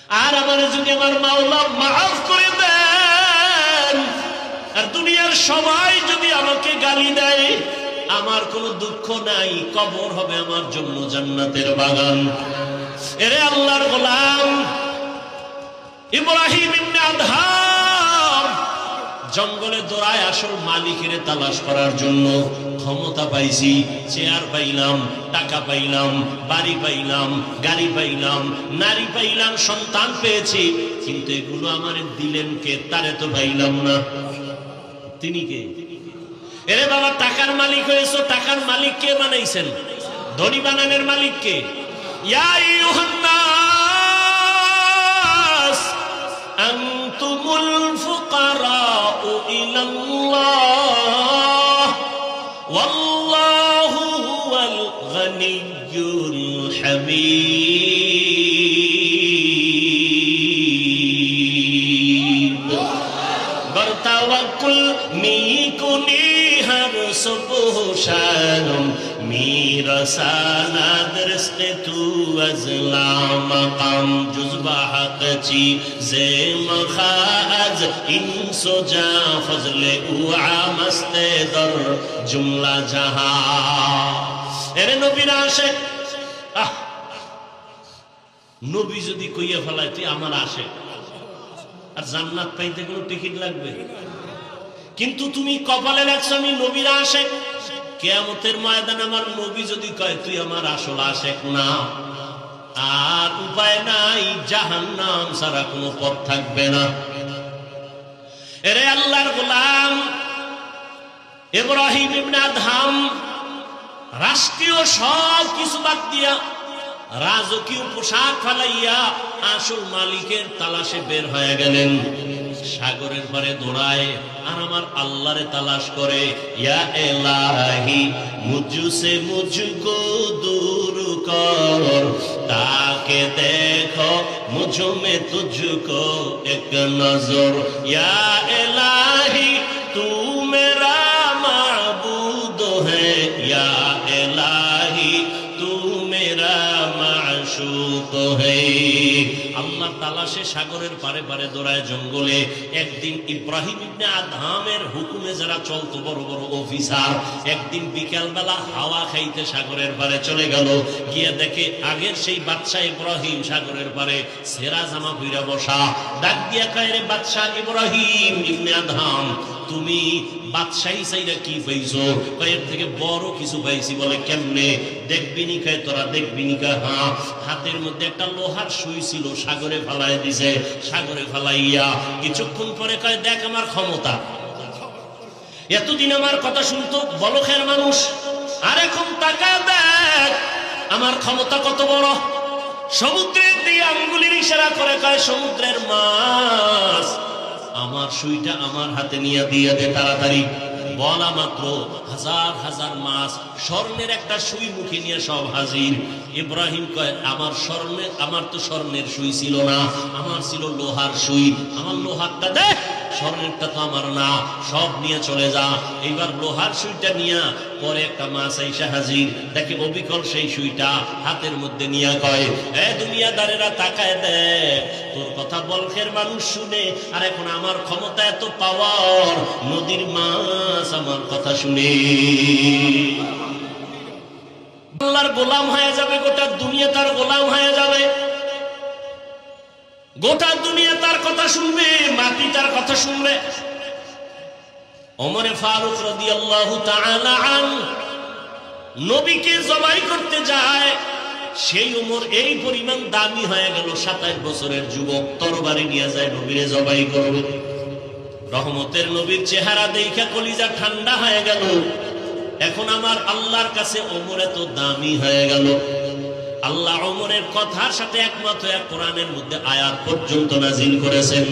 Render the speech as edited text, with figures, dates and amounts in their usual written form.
আর আমার যদি আমার মাওলা মাফ করে দেন, আর দুনিয়ার সবাই যদি আমাকে গালি দেয়, আমার কোনো দুঃখ নাই, কবর হবে আমার জন্য জান্নাতের বাগান। এরে আল্লাহর গোলাম, ইব্রাহিম ইবনে আদহাম জঙ্গলে দৌড়ায় আসল মালিকের তালাশ করার জন্য। ক্ষমতা পাইছি, চেয়ার পাইলাম, টাকা পাইলাম, বাড়ি পাইলাম, গাড়ি পাইলাম, নারী পাইলাম, সন্তান পেয়েছি, কিন্তু এগুলো আমার দিলেন কে? তারে তো পাইলাম না। তিনি কে? এরে বাবা, টাকার মালিক হয়েছো, টাকার মালিক কে বানাইছেন? ধনী বানানোর মালিক কে? ইয়া আইয়ুহান নাস আনতুমুল ফুকারাউ ইলাল্লাহ ওয়াল্লাহু হুয়াল গনিয়্যুল হামিদ। বরতাওয়াক্কুল মিকুনি हर सुबह शाम मेरा सानाद रिस्क़ तू अज़ला मक़ाम जुज़बा हक़ ची ज़े मखाज इंसो जा फज़ले उआ मस्ते दर जुमला जहां। एरे नबीर आशिक, नबी যদি কইয়া ফেলায় তুই আমার আশিক, আর জান্নাত পাইতে কোনো টিকিট লাগবে? কিন্তু তুমি কপালে রাখছো আমি নবীর আশিক, কিয়ামতের ময়দানে আমার নবী যদি কয় তুই আমার আসল আশিক না, আর উপায় নাই, জাহান্নাম ছাড়া কোনো পথ থাকবে না। এরে আল্লাহর গোলাম, ইব্রাহিম ইবনে আদহাম রাষ্ট্রীয় সব কিছু বাদ দিয়া, রাজকীয় পোশাক ফালাইয়া আসল মালিকের তালাশে বের হয়ে গেলেন। সাগরের পারে দৌড়ায় আর আমার আল্লাহরে তালাশ করে। ইয়া ইলাহি মুঝসে মুঝকো দূর কর, তাকে দেখো মুঝ মে তুঝকো এক নজর। ইয়া ইলাহি তু মেরা মাবুদ হ্যায়, ইয়া ইলাহি তু মেরা মাশুক হ্যায়। আল্লাহ তালাশে সাগরের পারে পারে দৌড়ায় জঙ্গলে। একদিন ইব্রাহিম ইবনে আদহামের হুকুমে যারা চলতো বড় বড় অফিসার, একদিন বিকাল বেলা হাওয়া খাইতে সাগরের পারে চলে গেল। গিয়ে দেখে আগের সেই বাদশাহ ইব্রাহিম সাগরের পারে সেরা জামা পইরা বসা। ডাক দিয়া কয়, রে বাদশাহ ইব্রাহিম ইবনে আদহাম, তুমি বাদশাহী চাইরা কি পাইছো? এর থেকে বড় কিছু পাইছি। বলে কেমনে? দেখবিনি? কয় তোরা দেখবিনি? কয় হ্যাঁ। হাতের মধ্যে একটা লোহার সুই ছিল, সাগরে ফালাই দিছে। সাগরে ফালাইয়া কিছুক্ষণ পরে কয়, দেখ আমার ক্ষমতা। এতদিন আমার কথা শুনতো বলখের মানুষ, আর এখন টাকা দেখ আমার ক্ষমতা কত বড়। সমুদ্রের দিয়ে আঙ্গুলের ইশারা করে কয়, সমুদ্রের মাছ আমার সুইটা আমার হাতে নিয়ে দিয়ে দে তাড়াতাড়ি। বলা মাত্র হাজার হাজার মাছ স্বর্ণের একটা সুই মুখে নিয়ে সব হাজির। ইব্রাহিম কয়, আমার তো স্বর্ণের সুই ছিল না, আমার ছিল লোহার সুই। আমার লোহারটা দে, স্বর্ণেরটা তো আমার না, সব নিয়ে চলে যা। এইবার লোহার সুইটা নিয়ে পরে একটা মাছ আইসা হাজির। দেখে অবিকল সেই সুইটা হাতের মধ্যে নিয়ে কয়, এ দুনিয়াদারেরা তাকায় দেখ, তোর কথা বলখের মানুষ শুনে, আর এখন আমার ক্ষমতা এত পাওয়ার, নদীর মাছ আমার কথা শুনে আল্লাহর গোলাম হয়ে যাবে। গোটা দুনিয়া তার গোলাম হয়ে যাবে, গোটা দুনিয়া তার কথা শুনবে, মাটি তার কথা শুনবে। ওমর ফারুক রাদিয়াল্লাহু তাআলা আনহু নবীকে জবাই করতে যায়, সেই ওমর এই পরিমাণ দামি হয়ে গেল, 27 বছরের যুবক তরবারি নিয়ে যায় নবীরে জবাই করবে। রহমতের নবীর চেহারা দেখে কলিজা ঠান্ডা হয়ে গেল। এখন আমার আল্লাহর কাছে ওমর এত দামি হয়ে গেল। আল্লাহ ওমরের কথার সাথে একমত হয়ে কোরআনের মধ্যে আয়াত পর্যন্ত নাজিল করেছেন।